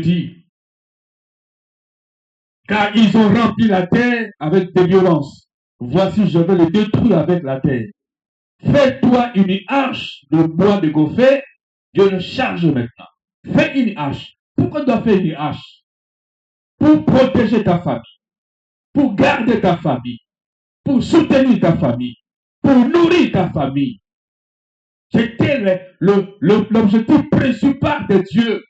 dit, car ils ont rempli la terre avec des violences. Voici, je vais les détruire avec la terre. Fais-toi une hache de bois de gopher. Dieu le charge maintenant. Fais une hache. Pourquoi tu dois faire une hache? Pour protéger ta famille, pour garder ta famille, pour soutenir ta famille, pour nourrir ta famille. C'était l'objectif principal de Dieu.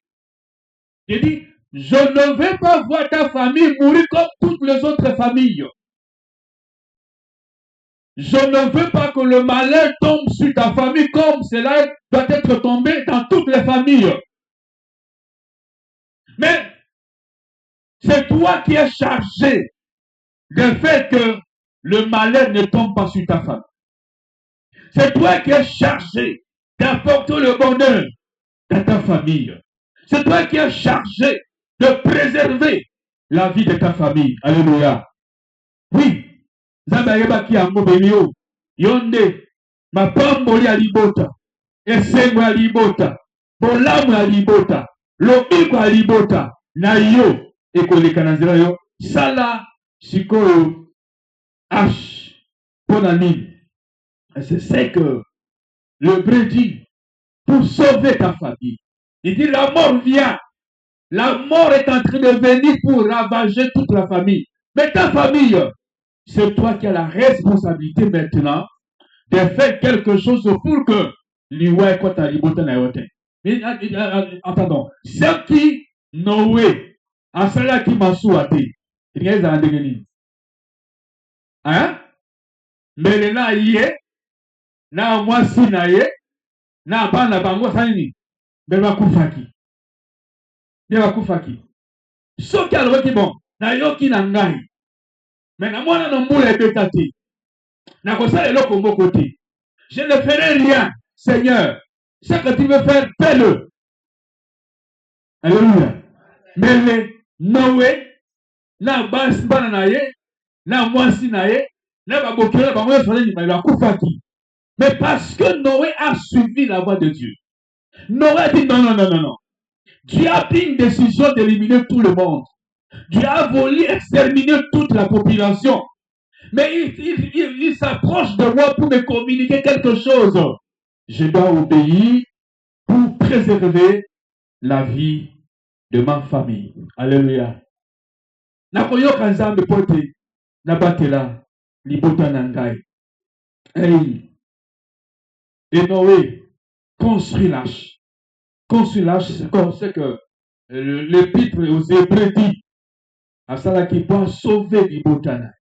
Il dit, je ne vais pas voir ta famille mourir comme toutes les autres familles. Je ne veux pas que le malheur tombe sur ta famille comme cela doit être tombé dans toutes les familles. Mais c'est toi qui es chargé de faire que le malheur ne tombe pas sur ta famille. C'est toi qui es chargé d'apporter le bonheur dans ta famille. C'est toi qui es chargé de préserver la vie de ta famille. Alléluia. Oui. Zabayeba ki yango benio. Yonde. Mapamboli ya libota. Esengo ya libota. Bolamu ya libota. Lobiko ya libota. Na yo. Ekoleka na nzela yo. Sala sikoyo. H. Pona nini. C'est ce que le Bré dit pour sauver ta famille. Il dit la mort vient. La mort est en train de venir pour ravager toute la famille. Mais ta famille, c'est toi qui as la responsabilité maintenant de faire quelque chose pour que l'Iwa soit à l'Ibota Nayote. Attendons. Ce qui Noé, à cela qui m'a souhaité, il y a un dégât. Hein? Mais le na yé, na mwasi na ye, na bana bango sanini, beba kufaki. Beba kufaki. Soki alobaki bon, na yoki na ngai. Mais na mwana na mbula ebetati. Na kosala eloko moko te. Je ne ferai rien, Seigneur. Ce que tu veux faire, fais-le. Alléluia. Mais le Noé, na bana na ye, na mwasi na ye, na babokela bango sanini, beba kufaki. Mais parce que Noé a suivi la voie de Dieu. Noé a dit non, non, non, non, non. Dieu a pris une décision d'éliminer tout le monde. Dieu a voulu exterminer toute la population. Mais il s'approche de moi pour me communiquer quelque chose. Je dois obéir pour préserver la vie de ma famille. Alléluia. Nakoyoka nzambe pote nabatela libota nangai. Et Noé construit l'arche. Construit l'arche, c'est que l'épître aux Hébreux dit à cela qui peut sauver libotana.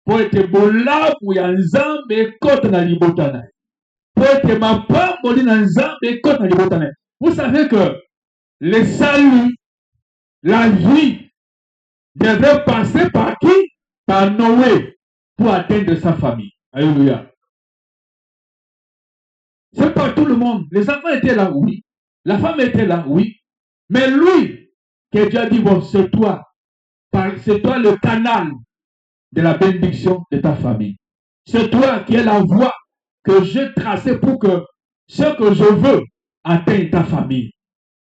Pour être bolabu ya nzambe kote na libotana. Pour être mapamboli na nzambe kote na libotana. Vous savez que le salut, la vie devait passer par qui? Par Noé pour atteindre sa famille. Alléluia. C'est pas tout le monde. Les enfants étaient là, oui. La femme était là, oui. Mais lui, que Dieu a dit, bon, c'est toi le canal de la bénédiction de ta famille. C'est toi qui es la voie que j'ai tracée pour que ce que je veux atteigne ta famille.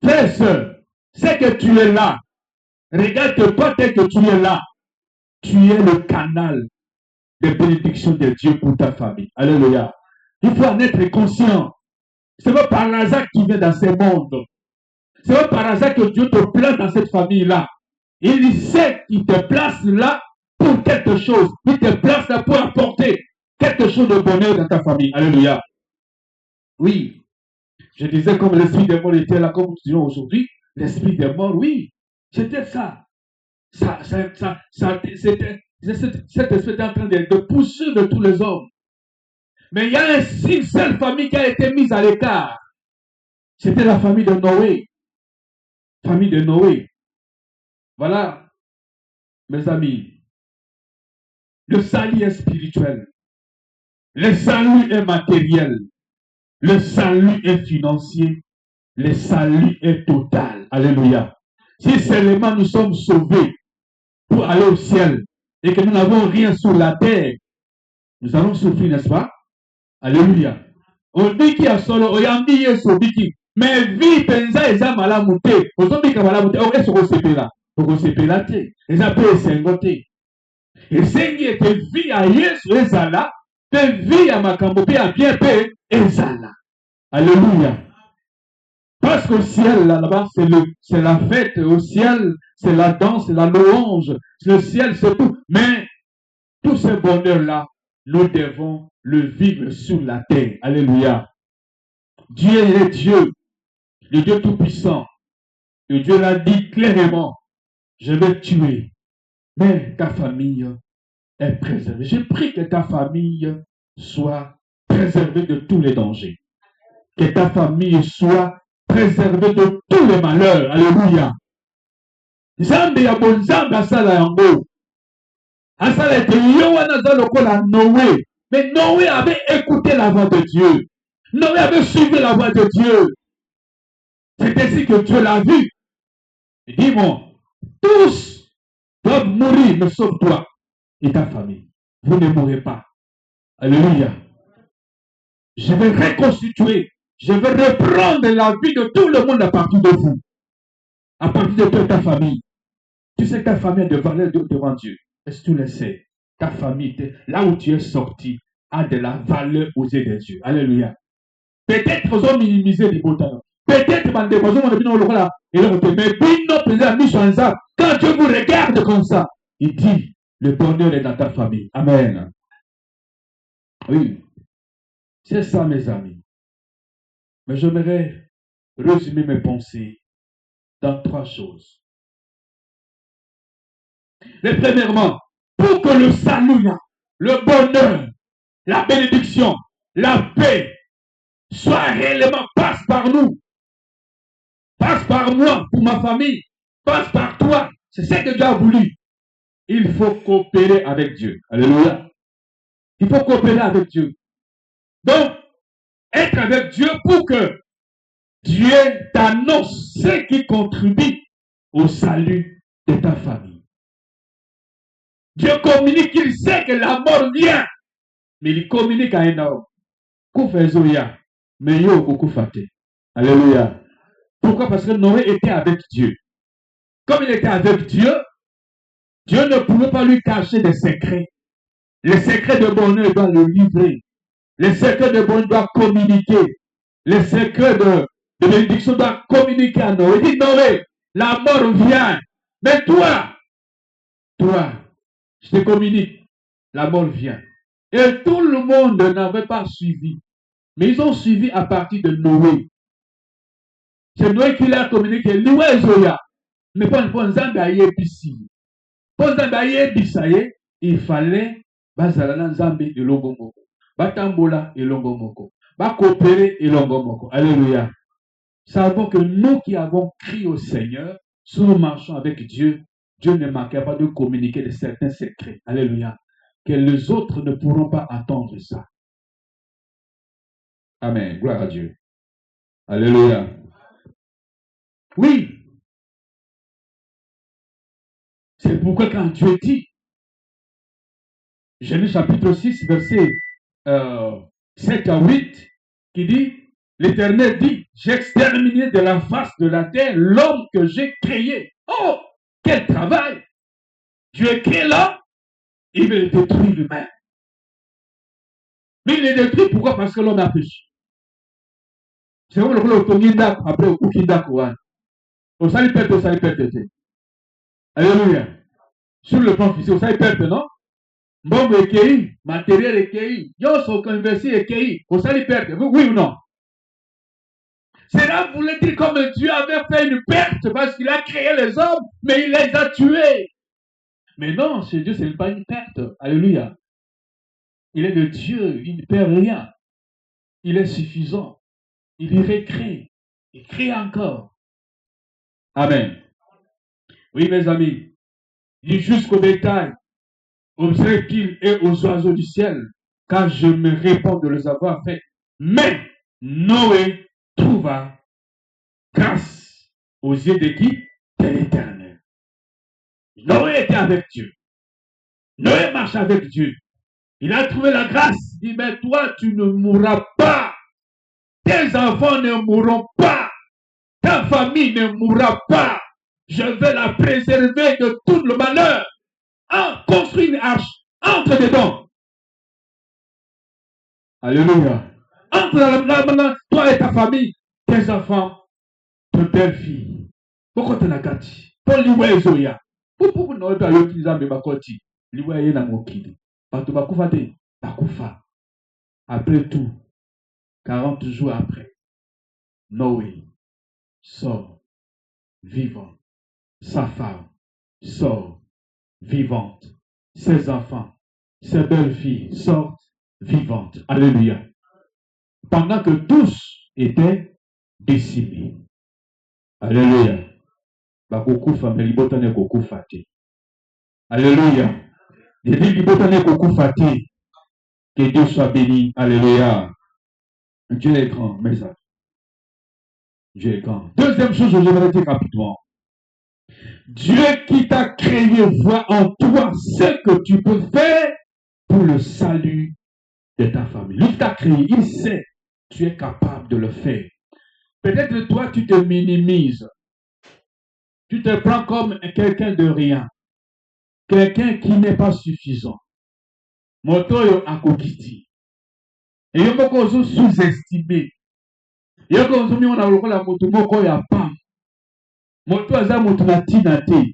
Frère et sœur, c'est que tu es là. Regarde-toi tel que tu es là. Tu es le canal de bénédiction de Dieu pour ta famille. Alléluia. Il faut en être conscient. Ce n'est pas par hasard que tu viens dans ce monde. Ce n'est pas par hasard que Dieu te place dans cette famille-là. Il sait qu'il te place là pour quelque chose. Il te place là pour apporter quelque chose de bonheur dans ta famille. Alléluia. Oui. Je disais comme l'esprit des morts était là, comme nous disons aujourd'hui. L'esprit des morts, oui. C'était ça. C'était cet esprit en train de poursuivre tous les hommes. Mais il y a une seule famille qui a été mise à l'écart. C'était la famille de Noé. Famille de Noé. Voilà, mes amis. Le salut est spirituel. Le salut est matériel. Le salut est financier. Le salut est total. Alléluia. Si seulement nous sommes sauvés pour aller au ciel et que nous n'avons rien sur la terre, nous allons souffrir, n'est-ce pas? Alléluia. On dit qu'il y a solo, oyambi yeso biki, Mais vie penza eza malamu te. Ozobika malamu te. Est-ce que sepela? Okosepela te. Eza pe esengo te. Esengi ete vie ya Yesu ezala, pe vie ya makambo pe ya bien pe ezala. Alléluia. Parce qu'au ciel, là-bas, c'est la fête. Au ciel, c'est la danse, c'est la louange. Le ciel, c'est tout. Mais tout ce bonheur-là, nous devons le vivre sur la terre. Alléluia. Dieu est Dieu, le Dieu Tout-Puissant. Le Dieu l'a dit clairement, je vais tuer, mais ta famille est préservée. Je prie que ta famille soit préservée de tous les dangers. Que ta famille soit préservée de tous les malheurs. Alléluia. Nzambe ya bonzambe asala yango. Asala ete yo wana za lokola Noé. Mais Noé avait écouté la voix de Dieu. Noé avait suivi la voix de Dieu. C'est ainsi que Dieu l'a vu. Il dit, bon, tous doivent mourir, mais sauf toi et ta famille. Vous ne mourrez pas. Alléluia. Je vais reconstituer, je vais reprendre la vie de tout le monde à partir de vous. À partir de toi et ta famille. Tu sais que ta famille a de valeur devant Dieu. Est-ce que tu le sais? Ta famille, là où tu es sorti, a de la valeur aux yeux de Dieu. Alléluia. Peut-être qu'ils ont minimisé les beaux talents. Peut-être mais quand Dieu vous regarde comme ça, il dit, le bonheur est dans ta famille. Amen. Oui. C'est ça, mes amis. Mais j'aimerais résumer mes pensées dans 3 choses. Mais premièrement, pour que le salut, le bonheur, la bénédiction, la paix, soit réellement passe par nous, passe par moi, pour ma famille, passe par toi. C'est ce que Dieu a voulu. Il faut coopérer avec Dieu. Alléluia. Il faut coopérer avec Dieu. Donc, être avec Dieu pour que Dieu t'annonce ce qui contribue au salut de ta famille. Dieu communique, il sait que la mort vient, mais il communique à un homme. Mais alléluia. Pourquoi? Parce que Noé était avec Dieu. Comme il était avec Dieu, Dieu ne pouvait pas lui cacher des secrets. Les secrets de bonheur, il doit le livrer. Les secrets de bonheur, il doit communiquer. Les secrets de bénédiction, il doit communiquer à Noé. Il dit, Noé, la mort vient. Mais toi, je te communique. La mort vient. Et tout le monde n'avait pas suivi. Mais ils ont suivi à partir de Noé. C'est Noé qui l'a communiqué. Loué Zoya. Mais pour Nzambe ayebisi. Pour Nzambe ayebisa, il fallait bazalana Nzambe elongo moko. Batambola elongo moko. Ba coopérer elongo moko. Alléluia. Savons que nous qui avons crié au Seigneur, si nous marchons avec Dieu, Dieu ne manquera pas de communiquer de certains secrets. Alléluia. Que les autres ne pourront pas attendre ça. Amen. Gloire à Dieu. Alléluia. Oui. C'est pourquoi quand Dieu dit, Genèse chapitre 6, verset 7 à 8, qui dit, l'Éternel dit, j'ai exterminé de la face de la terre l'homme que j'ai créé. Oh, quel travail! Dieu crée l'homme, il veut le détruire lui-même. Mais il le détruit, pourquoi? Parce que l'homme a péché. C'est comme le Tongindak, après au Kukindak, au salut perte, alléluia. Sur le plan physique, au salut perte, non? Mbongo ekei, matériel ekei, yoso conversi ekei, au salut perte, oui ou non? Cela voulait dire comme Dieu avait fait une perte parce qu'il a créé les hommes, mais il les a tués. Mais non, chez Dieu, ce n'est pas une perte. Alléluia. Il est de Dieu, il ne perd rien. Il est suffisant. Il y recrée. Il crée encore. Amen. Oui, mes amis. Il jusqu'au détail. Observe qu'il est aux oiseaux du ciel, car je me réponds de les avoir fait. Mais Noé trouva grâce aux yeux de qui? De l'Éternel. Noé était avec Dieu. Noé marche avec Dieu. Il a trouvé la grâce. Il dit, mais toi, tu ne mourras pas. Tes enfants ne mourront pas. Ta famille ne mourra pas. Je vais la préserver de tout le malheur. Construis une arche. Entre dedans. Alléluia. Entre là, toi et ta famille, tes enfants, tes belles-filles. Pourquoi tu n'as pas dit? Pour l'oué zoya. Pourquoi tu n'as pas utilisé mes bakoti? L'oué est dans mon kid. Parce que bakufa de bakufa. Après tout, 40 jours après, Noé sort vivant. Sa femme sort vivante. Ses enfants, ses belles-filles sortent vivantes. Alléluia. Pendant que tous étaient décimés. Alléluia. Bakukufa, mais libotane kokufate. Alléluia. Je dis libotane kokufate. Que Dieu soit béni. Alléluia. Dieu est grand, mes amis. Dieu est grand. Deuxième chose, je voudrais dire rapidement. Dieu qui t'a créé voit en toi ce que tu peux faire pour le salut de ta famille. Lui qui t'a créé, il sait que tu es capable de le faire. Peut-être toi, tu te minimises. Tu te prends comme quelqu'un de rien. Quelqu'un qui n'est pas suffisant. Moto akokiti. Et il y a beaucoup de sous-estimés. Il y a beaucoup de gens qui ont moto moko ya pam. Moto aza moto na tina te.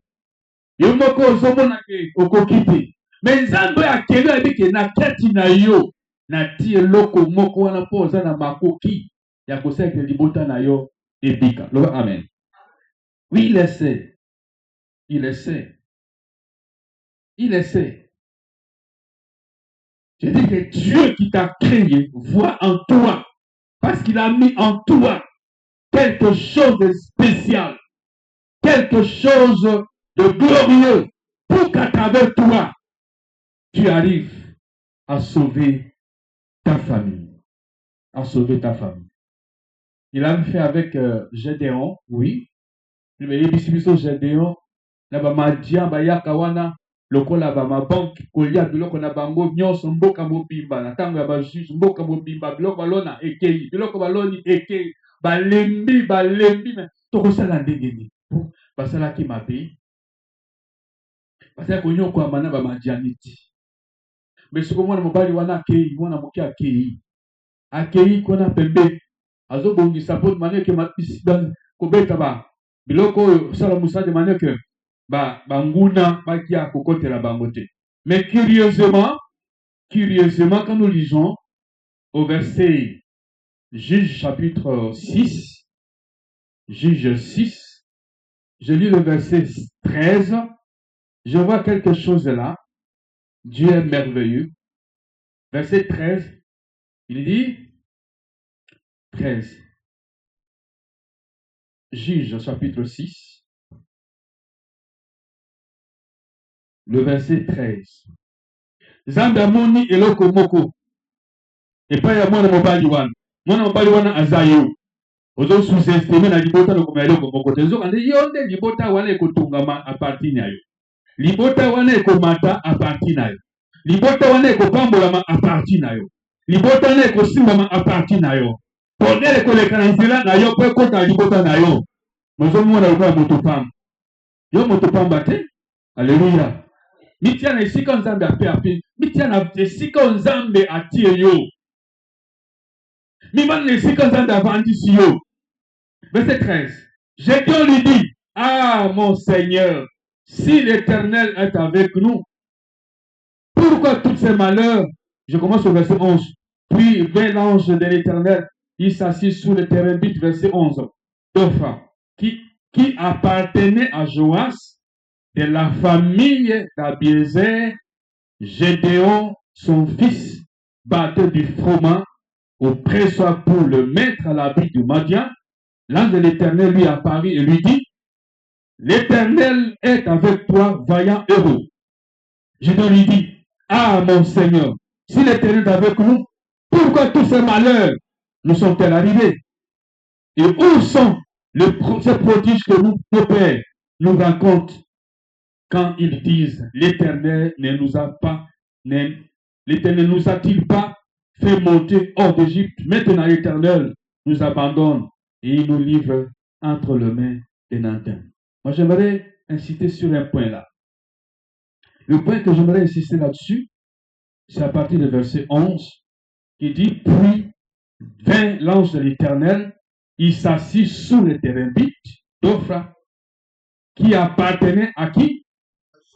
Il y a beaucoup de gens qui ont okokiti. Mais nzambe akelo abike na kati na yo. Na tie loko moko wana poza na makoki. Ya koseke libota na yo ebika. Amen. Oui, il essaie. Il essaie. Il essaie. Je dis que Dieu qui t'a créé voit en toi, parce qu'il a mis en toi quelque chose de spécial, quelque chose de glorieux, pour qu'à travers toi, tu arrives à sauver ta famille. À sauver ta famille. Il a fait avec Gédéon, oui. Mais il Gédéon, lokola ba mabanki kolia biloko na bango nyonso mboka mobimba na tango ya bajuge mboka mobimba biloko balona ekei biloko baloni ekei balembi me tokosala ndenge nini basalaki mabe basala konyokwama na bamadianiti me soko mwana mobali wana akei mwana moke akei kona pembe azobongisa po maneke kobeta biloko oyo sala musade maneke banguna bakia kokotela bangote. Mais curieusement, quand nous lisons au verset Juge chapitre 6, Juge 6, je lis le verset 13, je vois quelque chose là. Dieu est merveilleux. Verset 13, il dit 13. Juge chapitre 6. Le verset 13. Zamba moni eloko moko. Et pas ya mwana mobali wana. Mwana mobali wana azayo. Ozo sous-estimer na libota lokoma eloko moko. Tezo kande yonde libota wana ekotungama a partir na yo. Libota wana ekomata a partir na yo. Libota wana ekopambolama a partir na yo. Libota wana ekosimbama a partir na yo. Ponele kolekana nzela na yo po ekota libota na yo. Mozo mwana lokola motopamba. Yo motopamba te? Alléluia. Mitiana esika nzambe ape mitiana esika nzambe atie yo mimana esika nzambe avandisi yo. Verset 13. Gédéon lui dit, ah mon Seigneur, si l'Éternel est avec nous, pourquoi tous ces malheurs? Je commence au verset 11. Puis vint l'ange de l'Éternel, il s'assit sous le térébinthe, verset 11. D'Ophra, qui appartenait à Joas, de la famille d'Abiézer. Gédéon, son fils, battait du froment au pressoir pour le mettre à l'abri du Madian. L'ange de l'Éternel lui apparut et lui dit, l'Éternel est avec toi, vaillant héros. Gédéon lui dit, ah mon Seigneur, si l'Éternel est avec nous, pourquoi tous ces malheurs nous sont-ils arrivés? Et où sont ces prodiges que nos pères nous racontent quand ils disent, l'Éternel ne nous a-t-il pas fait monter hors d'Égypte? Maintenant l'Éternel nous abandonne et il nous livre entre les mains des Nantais. Moi, j'aimerais insister sur un point là. Le point que j'aimerais insister là-dessus, c'est à partir du verset 11, qui dit, puis vint l'ange de l'Éternel, il s'assit sous les térébintes d'Ophra, qui appartenait à qui?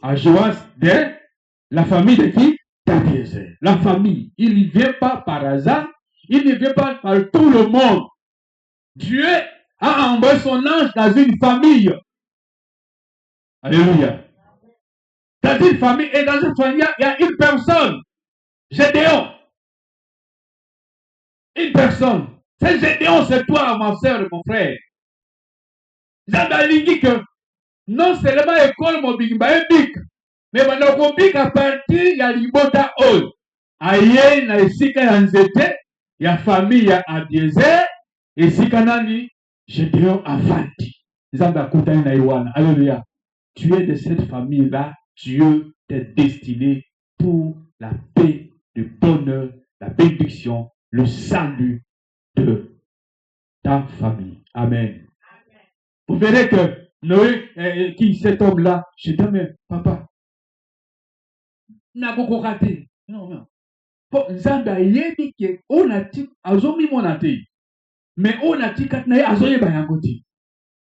À Joas de la famille de qui? D'Abiezer. La famille. Il ne vient pas par hasard, il ne vient pas par tout le monde. Dieu a envoyé son ange dans une famille. Alléluia. Dans une famille, et dans une famille, il y a une personne. Gédéon. Une personne. C'est Gédéon, c'est toi, ma soeur et mon frère. J'ai dit que non seulement école mobimba big, mais manoko big à partir ya libota all. Aye na esika ya nzete, ya famille ya Abiezer, esika nani Gédéon avandi. Zamba kutani na iwana. Alléluia. Tu es de cette famille-là, Dieu t'est destiné pour la paix, le bonheur, la bénédiction, le salut de ta famille. Amen. Vous verrez que Noé, qui cet homme-là, je dis, mais papa, n'a pas raté. Non, non. Zamba yebi ke on a dit, azomi monate. Mais on a dit katnaye azoye bayangoti.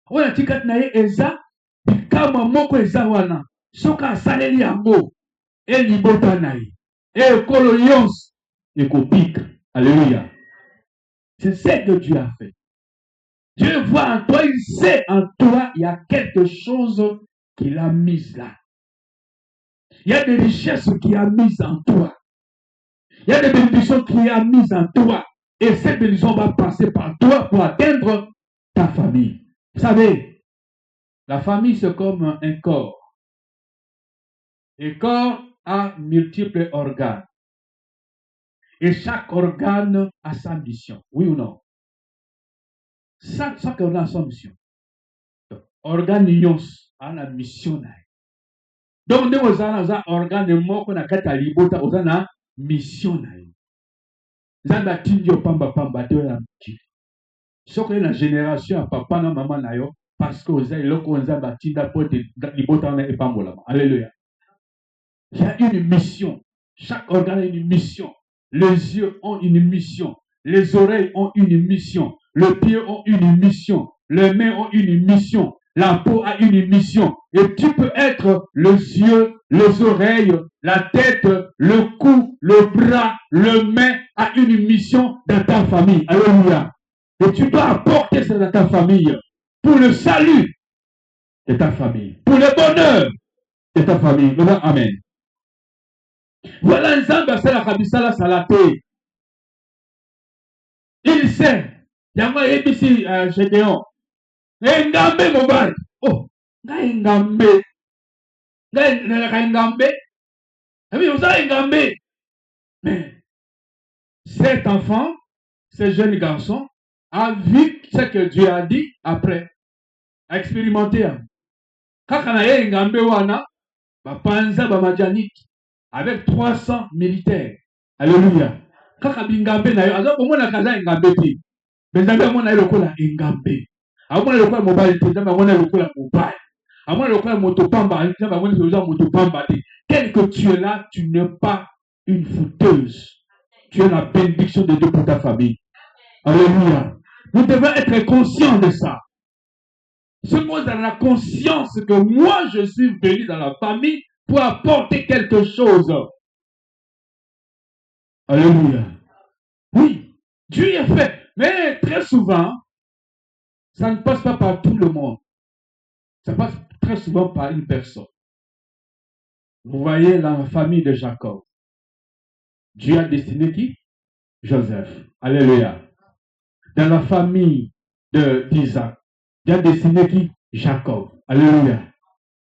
On a dit katnaye eza, kama moko eza wana. Soka saleli yango. Et libota naye. Et kolonions. Et kopik. Alléluia. C'est ce que Dieu a fait. Dieu voit en toi, il sait en toi, il y a quelque chose qu'il a mis là. Il y a des richesses qu'il a mises en toi. Il y a des bénédictions qu'il a mises en toi. Et cette bénédiction va passer par toi pour atteindre ta famille. Vous savez, la famille c'est comme un corps. Le corps a multiples organes. Et chaque organe a sa mission. Oui ou non? Chaque organe a sa mission. Organe nyos a la mission. Donc, nous avons un organe de mort qu'on a kata libota, nous avons une mission. Nous avons un pamba pamba de la mission. Ce que la génération a papa na maman na yo, parce que vous avez l'autre on a bâti d'apports de libota na epambola. Alléluia. Il y a une mission. Chaque organe a une mission. Les yeux ont une mission. Les oreilles ont une mission. Les pieds ont une mission. Les mains ont une mission. La peau a une mission. Et tu peux être les yeux, les oreilles, la tête, le cou, le bras, le main a une mission dans ta famille. Alléluia. Et tu dois apporter ça dans ta famille pour le salut de ta famille, pour le bonheur de ta famille. Amen. Voilà un zamba, c'est la kabisala salate. Il sait. Yama ebisi Gédéon. Ngambe mobile. Oh, ngambe. Ngambe. Oui, vous avez ngambe. Mais cet enfant, ce jeune garçon, a vu ce que Dieu a dit après. A expérimenté. Quand on a eu ngambe wana, bapanza bamadjanit. Avec 300 militaires. Alléluia. Quand on a eu ngambe na yo, alors comment on a kaza ngambe ti? Mais ngambe on a eu le coup la ngambe. Avant le coup mobile, on a le coup la mobile. Avant le coup motopamba, on a le motopamba. Tel que tu es là, tu n'es pas une fouteuse. Tu es la bénédiction de Dieu pour ta famille. Alléluia. Nous devons être conscients de ça. Ce mot dans la conscience que moi je suis venu dans la famille pour apporter quelque chose. Alléluia. Oui, Dieu a fait. Mais très souvent, ça ne passe pas par tout le monde. Ça passe très souvent par une personne. Vous voyez la famille de Jacob. Dieu a destiné qui? Joseph. Alléluia. Dans la famille d'Isaac, Dieu a destiné qui? Jacob. Alléluia.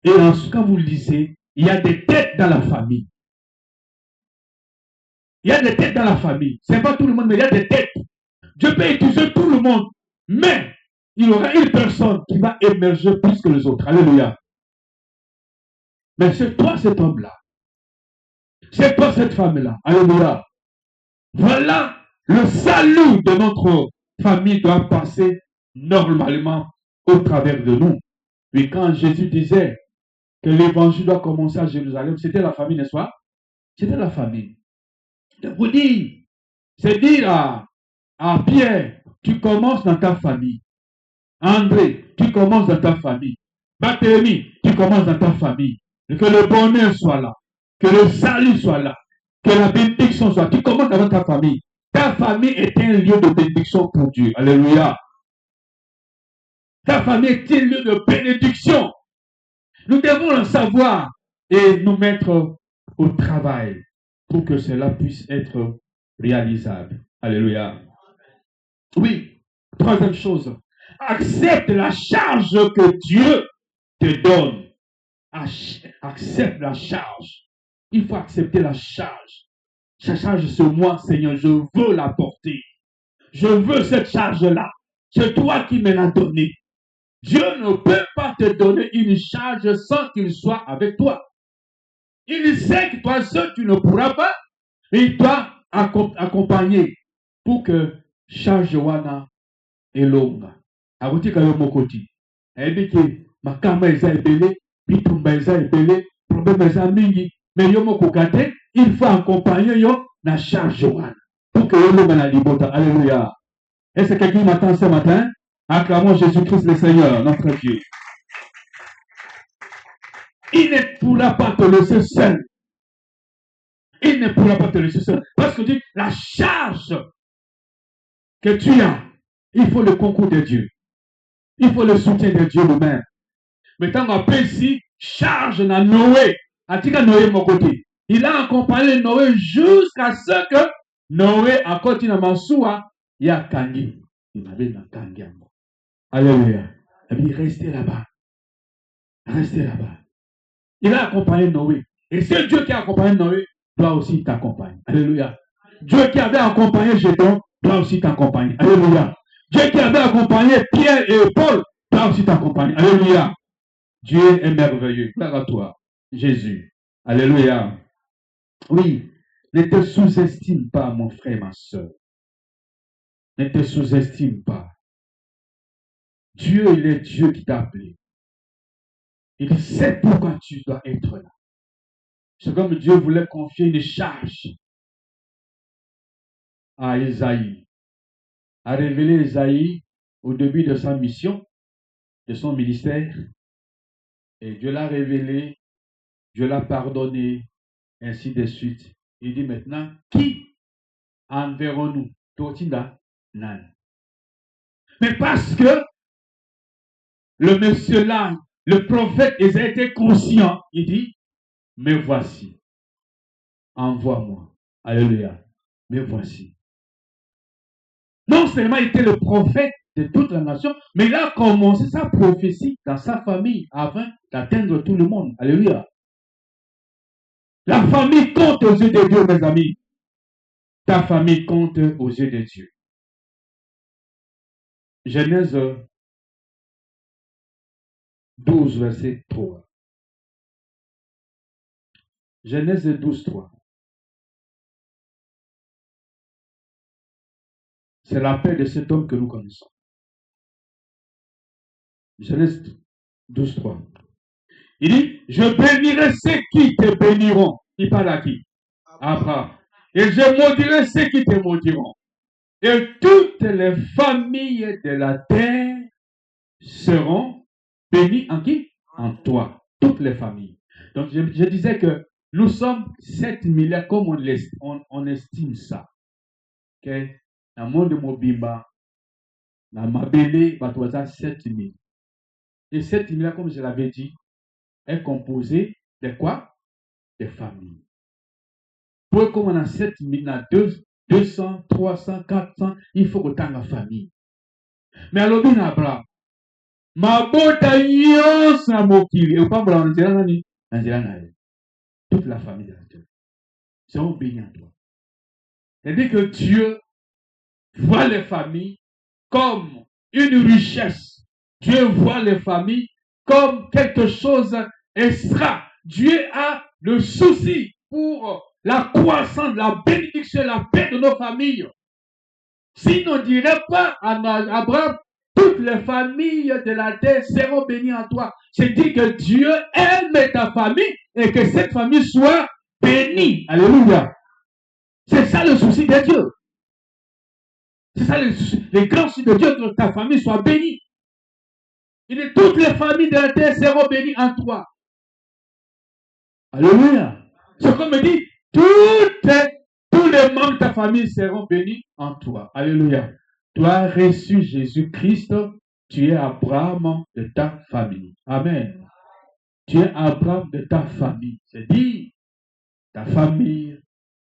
Et ensuite, quand vous le lisez, il y a des têtes dans la famille. Il y a des têtes dans la famille. Ce n'est pas tout le monde, mais il y a des têtes. Dieu peut utiliser tout le monde. Mais il y aura une personne qui va émerger plus que les autres. Alléluia. Mais c'est toi cet homme-là. C'est toi cette femme-là. Alléluia. Voilà le salut de notre famille doit passer normalement au travers de nous. Puis quand Jésus disait que l'évangile doit commencer à Jérusalem, c'était la famille, n'est-ce pas? C'était la famille. Je vous dis, c'est dire à Pierre, tu commences dans ta famille. André, tu commences dans ta famille. Barthélemy, tu commences dans ta famille. Et que le bonheur soit là. Que le salut soit là. Que la bénédiction soit là. Tu commences dans ta famille. Ta famille est un lieu de bénédiction pour Dieu. Alléluia. Ta famille est un lieu de bénédiction. Nous devons le savoir et nous mettre au travail pour que cela puisse être réalisable. Alléluia. Oui, troisième chose. Accepte la charge que Dieu te donne. Accepte la charge. Il faut accepter la charge. Cette charge sur moi, Seigneur, je veux la porter. Je veux cette charge-là. C'est toi qui me l'as donnée. Dieu ne peut pas te donner une charge sans qu'il soit avec toi. Il sait que toi seul, tu ne pourras pas. Il doit accompagner pour que charge wana elonga. Agotika yo mokoti. Ebiki makama eza ebele, bitumba eza ebele, problème eza mingi, mais yo mokokate, il faut accompagner yo na charge wana pour que yo longa na libota. Alléluia. Est-ce que quelqu'un m'attend ce matin? Acclamons Jésus-Christ le Seigneur, notre Dieu. Il ne pourra pas te laisser seul. Il ne pourra pas te laisser seul. Parce que dit, la charge que tu as, il faut le concours de Dieu. Il faut le soutien de Dieu lui-même. Mais tant qu'on peut ici, charge na Noé. Atika Noé mon côté. Il a accompagné Noé jusqu'à ce que Noé a continué à Mansoua. Il a kangi. Il m'avait na kangi. Alléluia. Il restait là-bas. Restez là-bas. Il a accompagné Noé. Et c'est Dieu qui a accompagné Noé, doit aussi t'accompagner. Alléluia. Dieu qui avait accompagné Gédon, doit aussi t'accompagner. Alléluia. Dieu qui avait accompagné Pierre et Paul, doit aussi t'accompagner. Alléluia. Dieu est merveilleux. Gloire à toi, Jésus. Alléluia. Oui, ne te sous-estime pas, mon frère, ma soeur. Ne te sous-estime pas. Dieu, il est Dieu qui t'a appelé. Il sait pourquoi tu dois être là. C'est comme Dieu voulait confier une charge à Isaïe, à révéler Isaïe au début de sa mission, de son ministère. Et Dieu l'a révélé, Dieu l'a pardonné, ainsi de suite. Il dit maintenant, qui enverrons-nous? Totinda, nan. Mais parce que le monsieur là, le prophète, ils ont été conscients, il dit, mais voici, envoie-moi. Alléluia. Mais voici. Non seulement il était le prophète de toute la nation, mais il a commencé sa prophétie dans sa famille afin d'atteindre tout le monde. Alléluia. La famille compte aux yeux de Dieu, mes amis. Ta famille compte aux yeux de Dieu. Genèse 12, verset 3. Genèse 12, 3. C'est la paix de cet homme que nous connaissons. Genèse 12, 3. Il dit, je bénirai ceux qui te béniront. Il parle à qui? Abraham. Et je maudirai ceux qui te maudiront. Et toutes les familles de la terre seront bénies en qui? En toi. Toutes les familles. Donc je disais que nous sommes 7 milliards comme on estime ça. Okay? Dans le monde de Mobimba, dans Mabélé, il y a 7 000. Et 7 milliards, comme je l'avais dit, est composé de quoi? Des familles. Pour comme on a 7 000, on a 200, 300, 400, il faut autant de famille. Mais alors, bien Abraham, ma bota yos na mokili, et pas blanc, toute la famille de la terre. C'est un béni à toi. C'est-à-dire que Dieu voit les familles comme une richesse. Dieu voit les familles comme quelque chose extra. Dieu a le souci pour la croissance, la bénédiction, la paix de nos familles. S'il ne dirait pas à Abraham, toutes les familles de la terre seront bénies en toi. C'est dit que Dieu aime ta famille et que cette famille soit bénie. Alléluia. C'est ça le souci de Dieu. C'est ça le grand souci de Dieu, que ta famille soit bénie. Il dit, toutes les familles de la terre seront bénies en toi. Alléluia. C'est comme il dit, tous les membres de ta famille seront bénis en toi. Alléluia. Tu as reçu Jésus-Christ, tu es Abraham de ta famille. Amen. Tu es Abraham de ta famille. C'est dit, ta famille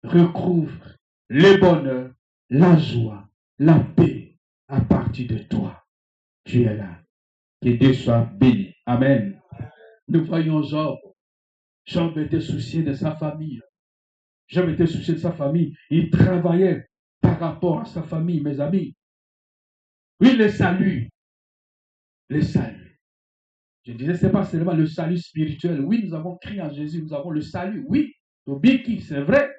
recouvre le bonheur, la joie, la paix à partir de toi. Tu es là. Que Dieu soit béni. Amen. Nous voyons Job. Job était soucié de sa famille. Job était soucié de sa famille. Il travaillait par rapport à sa famille, mes amis. Oui, le salut. Le salut. Je disais, ce n'est pas seulement le salut spirituel. Oui, nous avons crié en Jésus, nous avons le salut. Oui, c'est vrai.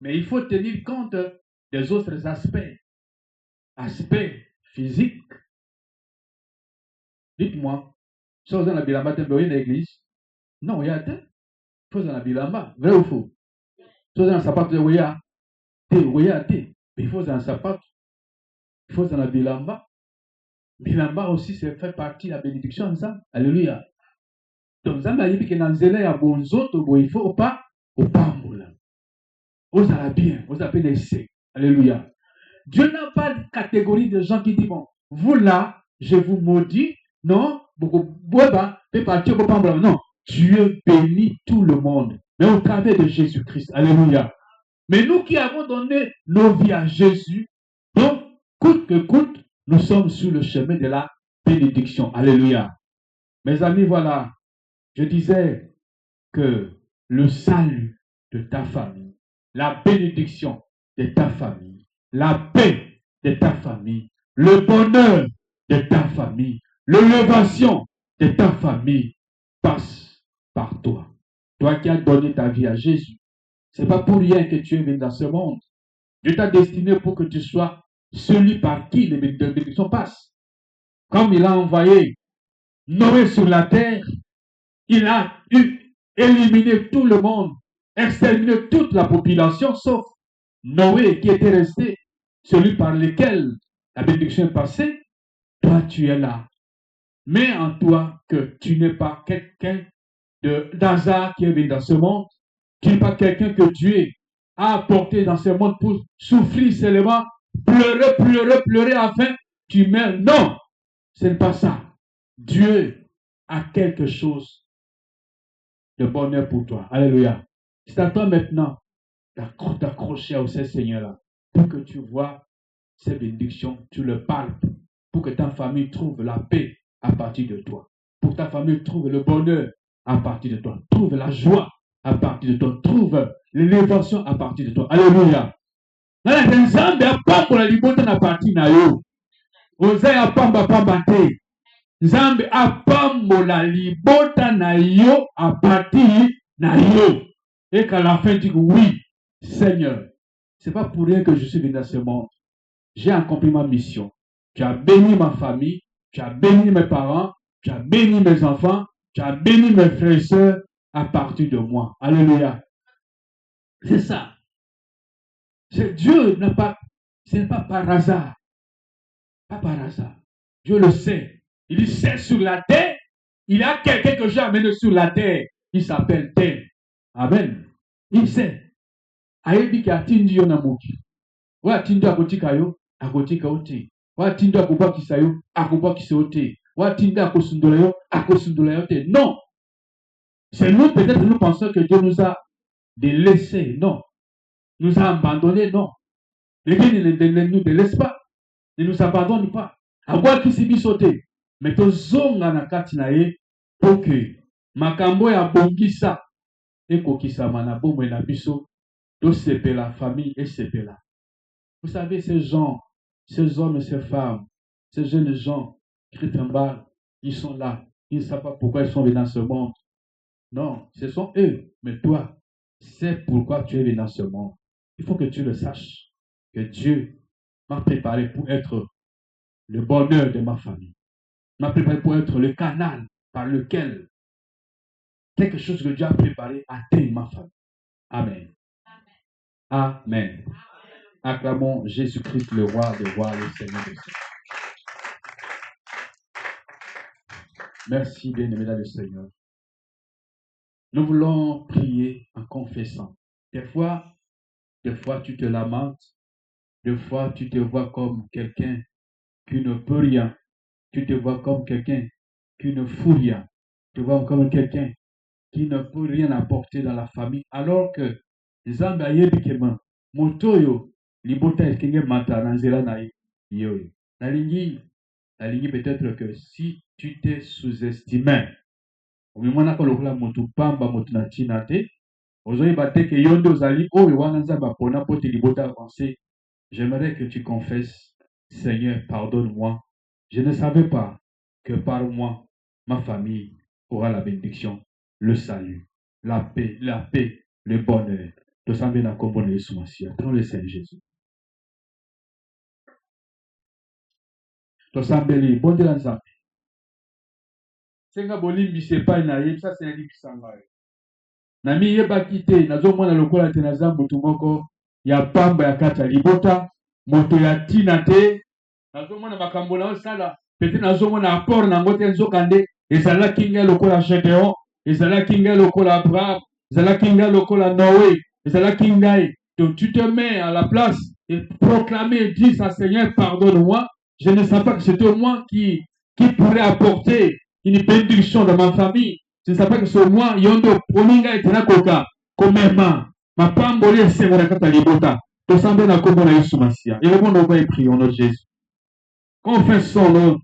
Mais il faut tenir compte des autres aspects. Aspects physiques. Dites-moi, si vous avez la bilamba, vous avez l'église. Non, il y a deux. Il faut la bilamba. Vrai ou faux? Si vous avez un sapat, vous avez mais il faut un sapat. Il faut la bilamba. Bilamba aussi, c'est fait partie de la bénédiction ensemble. Alléluia. Donc, vous avez dit que dans le à bonzo, il ne faut pas au pamboula. Vous avez bien, vous avez laissé. Alléluia. Dieu n'a pas de catégorie de gens qui disent, bon, vous là, je vous maudis. Non, non. Dieu bénit tout le monde. Mais au travers de Jésus-Christ. Alléluia. Mais nous qui avons donné nos vies à Jésus, donc, coûte que coûte, nous sommes sur le chemin de la bénédiction. Alléluia. Mes amis, voilà. Je disais que le salut de ta famille, la bénédiction de ta famille, la paix de ta famille, le bonheur de ta famille, l'élévation de ta famille passe par toi. Toi qui as donné ta vie à Jésus. Ce n'est pas pour rien que tu es venu dans ce monde. Dieu t'a destiné pour que tu sois celui par qui les bénédictions passent. Comme il a envoyé Noé sur la terre, il a éliminé tout le monde, exterminé toute la population, sauf Noé qui était resté, celui par lequel la bénédiction est passée. Toi, tu es là. Mais en toi que tu n'es pas quelqu'un d'hasard qui est venu dans ce monde. Tu n'es pas quelqu'un que Dieu a apporté dans ce monde pour souffrir seulement, pleurer afin que tu meurs. Non, ce n'est pas ça. Dieu a quelque chose de bonheur pour toi. Alléluia. C'est à toi maintenant d'accrocher à ce Seigneur-là pour que tu vois ces bénédictions, tu le parles, pour que ta famille trouve la paix à partir de toi. Pour que ta famille trouve le bonheur à partir de toi. Trouve la joie à partir de toi. Trouve l'élévation à partir de toi. Alléluia. Nzambe apambola libota na parti na yo. Oza apamba pamba te. Nzambe apambola libota na yo à partir na yo. Et qu'à la fin, tu dis oui, Seigneur, c'est pas pour rien que je suis venu dans ce monde. J'ai accompli ma mission. Tu as béni ma famille, tu as béni mes parents, tu as béni mes enfants, tu as béni mes frères et sœurs à partir de moi. Alléluia. C'est ça. Dieu ce n'est pas par hasard. Pas par hasard. Dieu le sait. Il sait sur la terre. Il a quelqu'un que j'ai amené sur la terre. Il s'appelle terre. Amen. Il sait. Ayebi ki atindi yo na moki. Wa atindi akotika yo, akotika ote. Wa atindi akobakisa yo, akobakisa ote. Wa atindi akosundula yo, akosundula yo te. Non. C'est nous, peut-être, nous pensons que Dieu nous a délaissés. Non. Nous a abandonnés. Non. Et Dieu ne nous délaisse pas. Ne nous abandonne pas. Agwa kisibi sauté. Mais to zonga na kati na ye pour que makambo ya bongisa ekokisama na bomwe na biso to sepela famille et sepela. Vous savez, ces gens, ces hommes et ces femmes, ces jeunes gens qui trimballent, ils sont là. Ils ne savent pas pourquoi ils sont venus dans ce monde. Non, ce sont eux. Mais toi, c'est pourquoi tu es venu dans ce monde. Il faut que tu le saches. Que Dieu m'a préparé pour être le bonheur de ma famille. M'a préparé pour être le canal par lequel quelque chose que Dieu a préparé atteint ma famille. Amen. Amen. Acclamons Jésus-Christ, le roi des rois, le Seigneur des seigneurs. Merci, bien-aimé dans le Seigneur. Nous voulons prier en confessant. Des fois, tu te lamentes. Des fois, tu te vois comme quelqu'un qui ne peut rien. Tu te vois comme quelqu'un qui ne fout rien. Tu te vois comme quelqu'un qui ne peut rien apporter dans la famille. Alors que, Nzambe ayebikema, motoyo, libota ekenge mata nanzela na yo. Nalingi peut-être que si tu t'es sous-estimé, au moment où tu as motu pamba motu na tina te, ozoyeba te ke yondo zali oyo wana Nzambe apona po te libota avancé. J'aimerais que tu confesses, Seigneur, pardonne-moi. Je ne savais pas que par moi, ma famille aura la bénédiction, le salut, la paix, le bonheur. Nous sommes bien accompagnés sous Messie. Dans le Seigneur Jésus. Nous sommes bien bon de la Nzambe. Senga bolimbi sepai na ye, ça c'est un libisanga. Nami yeba kite, nazo mwana lokola te nazambu tumoko, ya pamba ya kata libota, moto ya tina te, nazo mwana makambo na osala, peut-être nazo mwana apport na ngote nzokande, ezala kinga lokola Gédéon, ezala kinga lokola Abraham, ezala kinga lokola Noé, ezala kinga. Donc tu te mets à la place et proclamer et dire à Seigneur, pardonne-moi. Je ne savais pas que c'était moi qui pourrait apporter une bénédiction dans ma famille. Je ne savais pas que c'est moi, yondo, poninga et tenakoka, komema, ma pamboli et semora kata libota. Tout semble na kombo na Yesu Masia. Et le monde va y prier au nom de Jésus. Confessons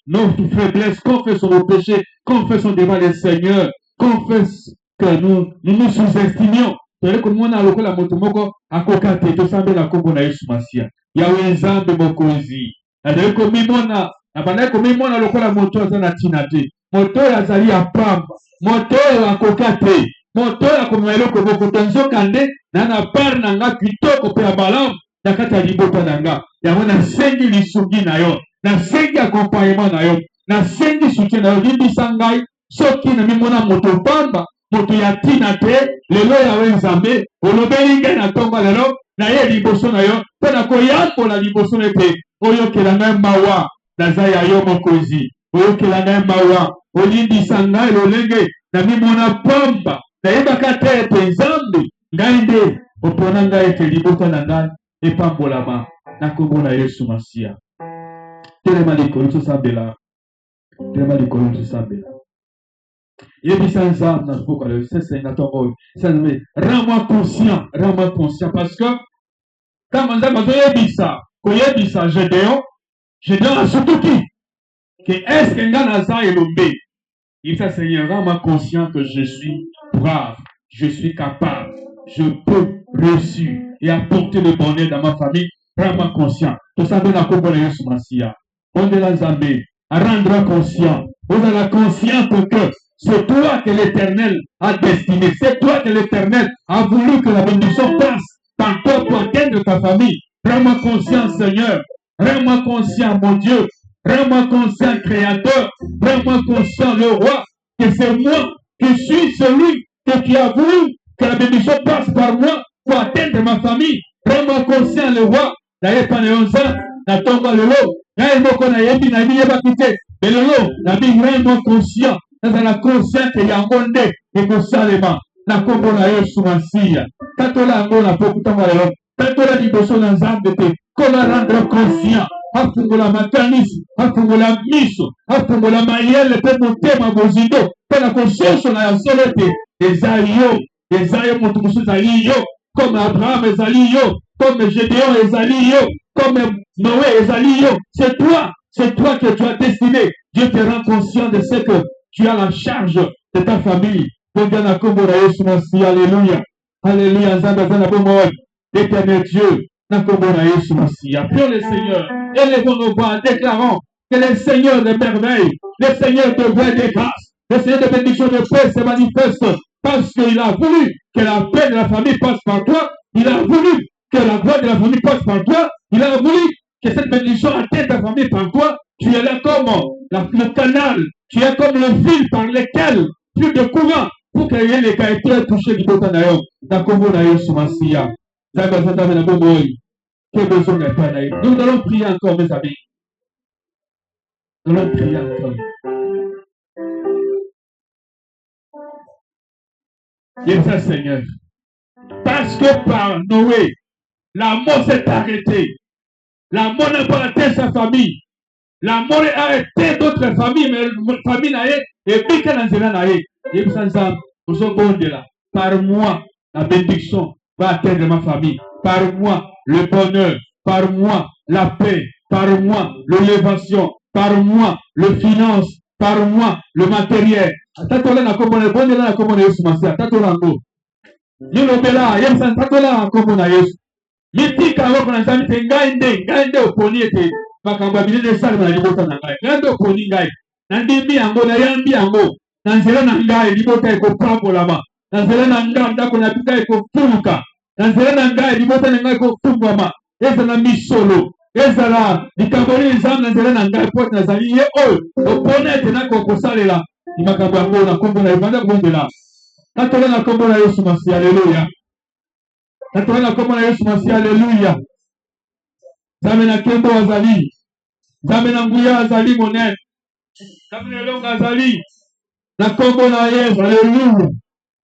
nos faiblesses, confessons nos péchés, confessons devant le Seigneur, confesse que nous nous sous-estimions. Tele ko mwana lokola moto moko akokate to sambe na kombo na Yesu Masia. Yawe Nzambe mokonzi. Tele ko mimona, abana ko mimona lokola moto azana tinate. Moto azali apamba, moto akokate, moto akomelo ko boko tonzo kande na par nanga kitoko pe abalam nakata libota nanga. Yawe na sengi lisugi na yo, na sengi accompagnement na yo, na sengi soutien na yo libi sangai soki na mimona moto pamba. Moto ya tina te, lelo ya Nzambe, olobeli ngai na tonga lelo, na ye liboso na yo, pe na koyambola liboso na te, oyokela ngai mawa, naza ya yo mokonzi, oyokela ngai mawa, olimbisa ngai lolenge, na mimona pamba, na yebaka te ete Nzambe, ngai nde, opona ngai ete liboso na ngai, epambolama, na kombo na Yesu Masia. Telema likolo tosambela, telema likolo tosambela. Rends-moi conscient, parce que quand Gédéon a surtout qui que est-ce que Nganaza est l'obé. Il fait Seigneur, rends-moi conscient que je suis brave, je suis capable, je peux réussir et apporter le bonheur dans ma famille. Rends-moi conscient. Tout ça donne à comprendre ce Massia. On est là, Zambé, à rendre conscient. Vous avez conscience que c'est toi que l'Éternel a destiné. C'est toi que l'Éternel a voulu que la bénédiction passe par toi pour atteindre ta famille. Rends-moi conscient, Seigneur. Rends-moi conscient, mon Dieu. Rends-moi conscient, Créateur. Rends-moi conscient, le Roi, que c'est moi qui suis celui qui a voulu que la bénédiction passe par moi pour atteindre ma famille. Rends-moi conscient, le Roi. D'ailleurs, pas les 11 ans, na tomba le lot. Mais le lot, la vie, rends-moi conscient. Dans la conscience qu'il y a un monde et que Salema, la combo na Yesu Masia. Tatola Angola, Pokutama, Tatola Liboso dans Zambete, qu'on la rendre conscient. Afungola Makanis, Afungola Miso, Afungola Mayel, le Pemotema Bozido, pour la conscience on a solete, des aïeux Motukusu Zaliyo, comme Abraham et Zaliyo, comme Gédéon et Zaliyo, comme Noé et Zaliyo. C'est toi que tu as destiné. Dieu te rend conscient de ce que tu as la charge de ta famille. Alléluia. Alléluia. Éternel Dieu. Prions le Seigneur. Élevons nos voix, déclarons que le Seigneur de merveille, le Seigneur de vraie de grâce, le Seigneur de bénédiction de paix se manifeste parce qu'il a voulu que la paix de la famille passe par toi. Il a voulu que la gloire de la famille passe par toi. Il a voulu que que cette bénédiction atteint ta famille par toi, tu es là comme le canal, tu es comme le fil par lequel plus de courant pour que les caractères touchés qui sont en dans Congo na Yesu Masia. Quel besoin n'est pas naïf. Nous allons prier encore, mes amis. Nous allons prier encore. Et ça, Seigneur. Parce que par Noé, la mort s'est arrêtée. La mort n'a pas atteint sa famille. La mort a arrêté d'autres familles, mais la famille n'a pas. Et puis, quand on n'a pas, et ça, nous sommes là. Par moi, la bénédiction va atteindre ma famille. Par moi, le bonheur. Par moi, la paix. Par moi, l'élévation. Par moi, le finance. Par moi, le matériel. Tatola na komo na bonde na komo na Yesu Masia. Tatola ngo. Yelo bela, yemsan tatola komo na Yesu. Mitika wako na zami te ngainde oponi ete makamba bilele salma na libota na ngai. Ngainde oponi ngai. Nandimbi yango na yambi yango. Nanzela na ngai libota eko pambolama. Nanzela na ngai ndako na bika eko fuluka. Nanzela na ngai libota na ngai eko fungwama. Eza na misolo. Eza la likamboli nzam nanzela na ngai pote na zali ye oyo. Oponi ete na kokosalela. Ni makambo yango na kombo na ibanda kubondela. Tatola na kombo na Yesu Masiya. Haleluya. Tatola na kombo na Yesu Masiya. Haleluya. Zame na kembo azali. Zame na nguya azali monene. Zame na longa azali. Na kombo na Yesu. Haleluya.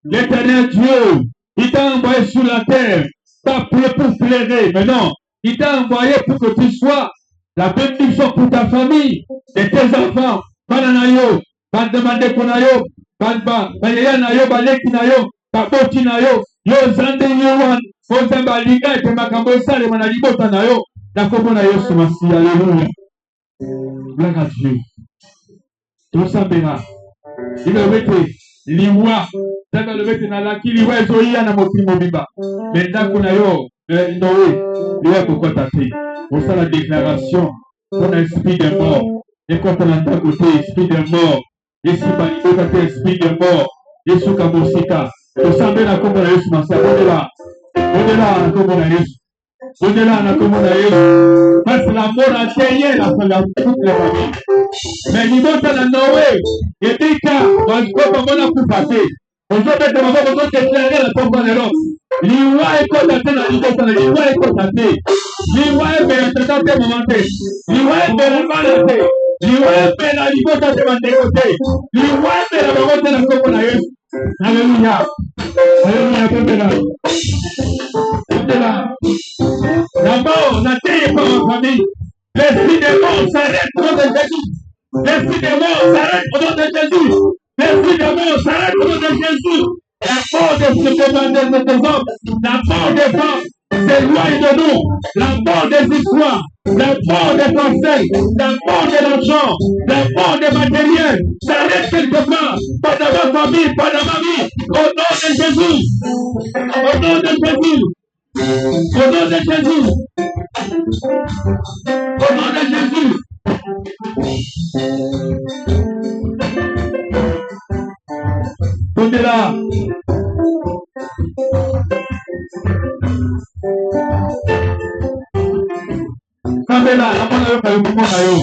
L'éternel Dieu, il t'a envoyé sur la terre, pas pour flairer, mais non, il t'a envoyé pour que tu sois la bénédiction pour ta famille et tes enfants. Bananayo, bandemande konayo, banyaya nayo, baleki nayo, baboti nayo, yo zande yowan, ozamba liga et makambo sale manalibota nayo, na kombo na Yesu Masiya. Alléluia. Gloire à Dieu. Tout ça béra. Il a été liwa. Daga le bete na laki liwa ezoia na motimo biba. Menda kuna yo Noé liwa kokota te. Pour ça la déclaration on a esprit de mort. Et quand on entend côté esprit de mort, ici balibota te esprit de mort. Yesu kamosika. Pour ça bena kombo na Yesu Masiya. Odela na kombo na Yesu. Odela na kombo na Yesu. Parce que la mort a taillé la toute la famille. Mais libota na Noé et Dika va se commander pour passer. Aujourd'hui, nous avons déclaré la tombe de l'homme. L'Iwa est condamné dans l'Iwa, l'Iwa est condamné. L'Iwa est bénéficiaire de momenté. L'Iwa est bénéficiaire. L'Iwa est bénéficiaire de momenté. L'Iwa est bénéficiaire de la tombe de l'homme. Alléluia. Alléluia, Pembela. Pembela. D'abord, la terre est pas en famille. L'esprit des morts s'arrête au nom de Jésus. L'esprit des morts s'arrête au nom de Jésus. L'esprit de mort s'arrête au nom de Jésus. La mort de tes hommes, la mort des femmes s'éloigne de nous. La mort des histoires, la mort des pensées, la mort de l'argent, la mort des matériels s'arrête quelque part. Pas dans ma famille, pas dans ma vie. Au nom de Jésus. Au nom de Jésus. Au nom de Jésus. Au nom de Jésus. Ondela. Kambela, amona yo kayo mona yo.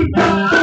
Yes,